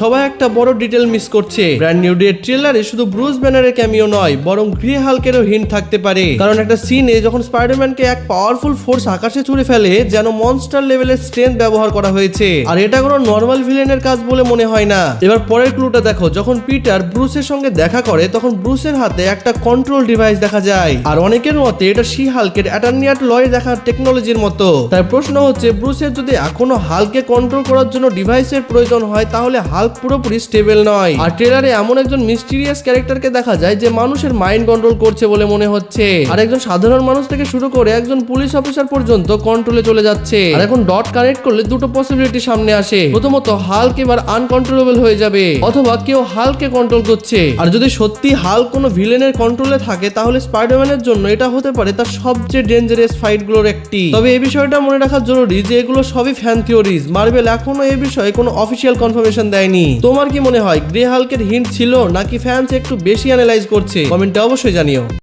সবাই একটা বড় ডিটেল মিস করছে। ব্র্যান্ড নিউ ডে ট্রেলারে শুধু ব্রুস ব্যানারের ক্যামিও নয়, বরং গ্রে হাল্কেরও হিন্ট থাকতে পারে। কারণ একটা সিনে যখন স্পাইডারম্যানকে এক পাওয়ারফুল ফোর্স আকাশে ছুড়ে ফেলে, যেন মনস্টার লেভেলের স্ট্রেংথ ব্যবহার করা হয়েছে। আর এটা কোনো নর্মাল ভিলেনের কাজ বলে মনে হয় না। এবার পরের ক্লুটা দেখো, যখন পিটার ব্রুসের সঙ্গে দেখা করে তখন ব্রুসের হাতে একটা কন্ট্রোল ডিভাইস দেখা যায়। আর অনেকের মতে এটা শি হাল্কের অ্যাটার্নিয়াট লয়ে দেখা টেকনোলজির মতো। তাই প্রশ্ন হচ্ছে, ব্রুসের যদি এখনো হাল্ককে কন্ট্রোল করার জন্য ডিভাইসের প্রয়োজন হয়, তাহলে হাল্ক পুরোপুরি স্টেবল নয়। আর ট্রেলারে এমন একজন মিস্টিরিয়াস ক্যারেক্টারকে দেখা যায় যে মানুষের মাইন্ড কন্ট্রোল করছে বলে মনে হচ্ছে। আর একজন সাধারণ মানুষ থেকে শুরু করে একজন পুলিশ অফিসার পর্যন্ত কন্ট্রোলে চলে যাচ্ছে। আর এখন ডট কানেক্ট করলে দুটো পসিবিলিটি সামনে আসে। প্রথমত, হাল্ক এবার আনকন্ট্রোলেবল হয়ে যাবে, অথবা কেউ হাল্ককে কন্ট্রোল করছে। আর যদি সত্যি হাল্ক কোনো ভিলেনের কন্ট্রোলে থাকে, তাহলে স্পাইডারম্যানের জন্য এটা হতে পারে তার সবচেয়ে ডেঞ্জারাস ফাইটগুলোর একটি। তবে এই বিষয়টা মনে রাখা জরুরি যে এগুলো সবই ফ্যান থিওরিজ। মার্ভেল এখনো এই বিষয়ে কোনো অফিসিয়াল কনফার্মেশন দেয়নি। তোমার কি মনে হয় গ্রে হাল্কের হিন্ট ছিল, নাকি ফ্যান্স একটু বেশি অ্যানালাইজ করছে? কমেন্টে অবশ্যই জানিও।